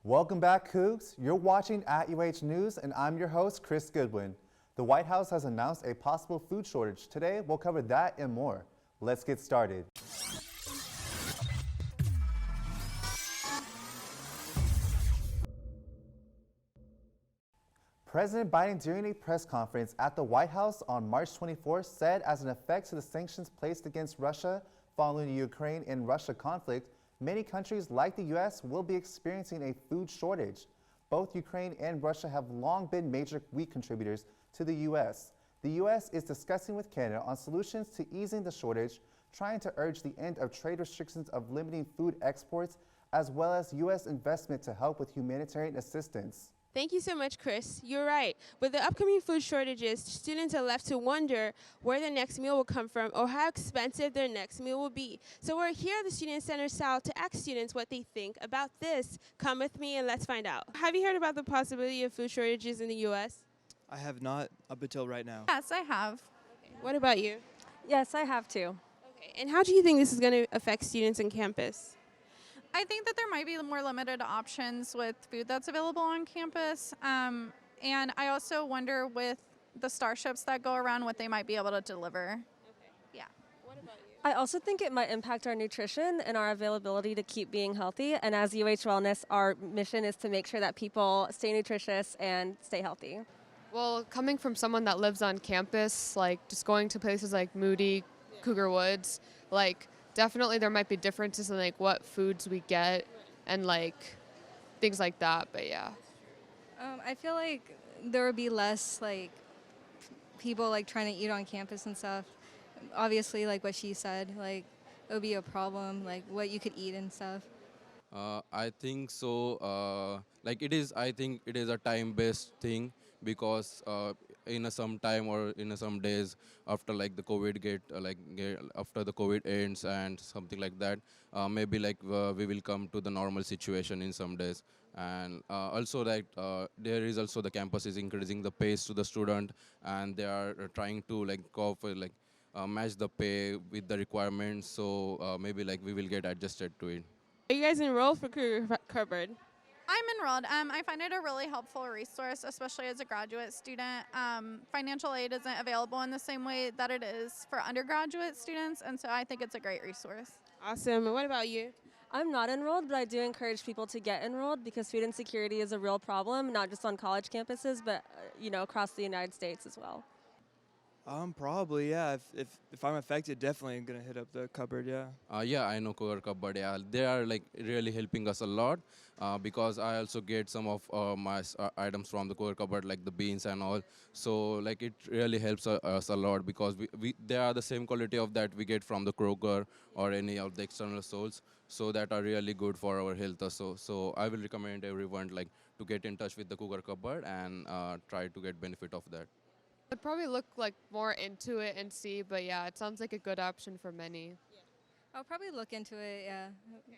Welcome back, Cougs. You're watching at UH News, and I'm your host, Chris Goodwin. The White House has announced a possible food shortage. Today, we'll cover that and more. Let's get started. President Biden, during a press conference at the White House on March 24th, said as an effect to the sanctions placed against Russia following the Ukraine and Russia conflict, many countries like the U.S. will be experiencing a food shortage. Both Ukraine and Russia have long been major wheat contributors to the U.S. The U.S. is discussing with Canada on solutions to easing the shortage, trying to urge the end of trade restrictions of limiting food exports, as well as U.S. investment to help with humanitarian assistance. Thank you so much, Chris. You're right. With the upcoming food shortages, students are left to wonder where their next meal will come from or how expensive their next meal will be. So we're here at the Student Center South to ask students what they think about this. Come with me and let's find out. Have you heard about the possibility of food shortages in the U.S.? I have not up until right now. Yes, I have. Okay. What about you? Yes, I have too. Okay. And how do you think this is going to affect students on campus? I think that there might be more limited options with food that's available on campus. And I also wonder with the starships that go around what they might be able to deliver. Okay. Yeah. What about you? I also think it might impact our nutrition and our availability to keep being healthy. And as UH Wellness, our mission is to make sure that people stay nutritious and stay healthy. Well, coming from someone that lives on campus, like just going to places like Moody, Cougar Woods, like definitely there might be differences in like what foods we get and like things like that, but yeah. I feel like there would be less like people like trying to eat on campus and stuff. Obviously, like what she said, like it would be a problem, like what you could eat and stuff. I think so. I think it is a time-based thing because in some time or in some days after like the COVID after the COVID ends and something like that, maybe like we will come to the normal situation in some days. And also like there is also the campus is increasing the pace to the student, and they are trying to like go for like match the pay with the requirements. So maybe like we will get adjusted to it. Are you guys enrolled for Cougar Cupboard? I'm enrolled. I find it a really helpful resource, especially as a graduate student. Financial aid isn't available in the same way that it is for undergraduate students, and so I think it's a great resource. Awesome. And what about you? I'm not enrolled, but I do encourage people to get enrolled because food insecurity is a real problem, not just on college campuses, but across the United States as well. Probably, yeah. If I'm affected, definitely I'm gonna hit up the cupboard, yeah. Yeah, I know Cougar Cupboard. Yeah, they are like really helping us a lot because I also get some of my items from the Cougar Cupboard, like the beans and all. So like it really helps us a lot because they are the same quality of that we get from the Kroger or any of the external stores. So that are really good for our health also. So I will recommend everyone like to get in touch with the Cougar Cupboard and try to get benefit of that. I'd probably look like more into it and see, but yeah, it sounds like a good option for many. I'll probably look into it, yeah.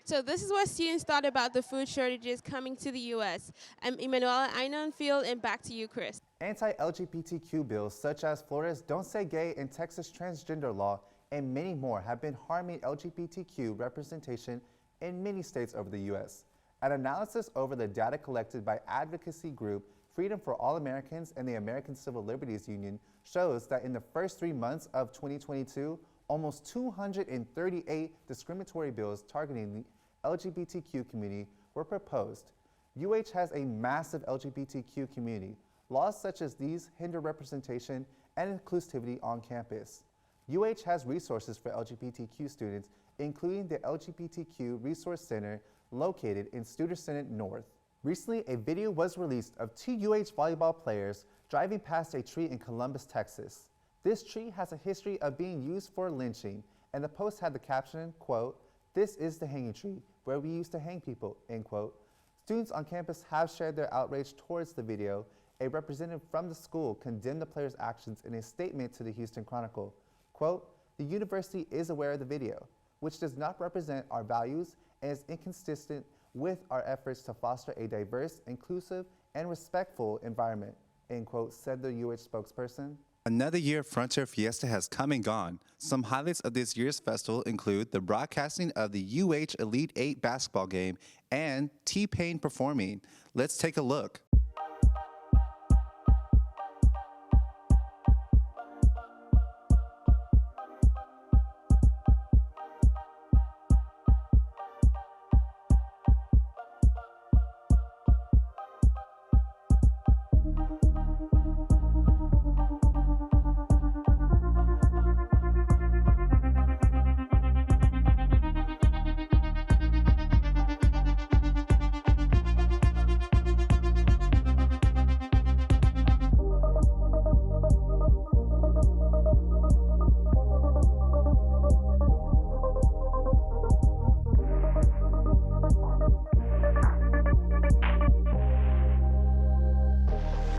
So this is what students thought about the food shortages coming to the U.S. I'm Emmanuella, Aina, and back to you, Chris. Anti-LGBTQ bills such as Florida's Don't Say Gay and Texas transgender law and many more have been harming LGBTQ representation in many states over the U.S. An analysis over the data collected by advocacy group Freedom for All Americans and the American Civil Liberties Union shows that in the first 3 months of 2022, almost 238 discriminatory bills targeting the LGBTQ community were proposed. UH has a massive LGBTQ community. Laws such as these hinder representation and inclusivity on campus. UH has resources for LGBTQ students, including the LGBTQ Resource Center located in Student North. Recently, a video was released of 2 UH volleyball players driving past a tree in Columbus, Texas. This tree has a history of being used for lynching, and the post had the caption, quote, "This is the hanging tree, where we used to hang people," end quote. Students on campus have shared their outrage towards the video. A representative from the school condemned the players' actions in a statement to the Houston Chronicle. Quote, "The university is aware of the video, which does not represent our values and is inconsistent with our efforts to foster a diverse, inclusive, and respectful environment," end quote, said the UH spokesperson. Another year of Frontier Fiesta has come and gone. Some highlights of this year's festival include the broadcasting of the UH Elite 8 basketball game and T-Pain performing. Let's take a look.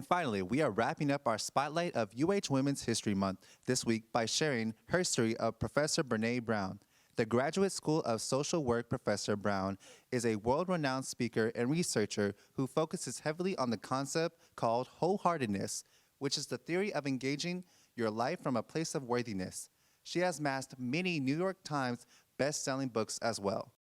Finally, we are wrapping up our spotlight of UH Women's History Month this week by sharing her story of Professor Brene Brown. The Graduate School of Social Work Professor Brown is a world-renowned speaker and researcher who focuses heavily on the concept called wholeheartedness, which is the theory of engaging your life from a place of worthiness. She has amassed many New York Times best-selling books as well.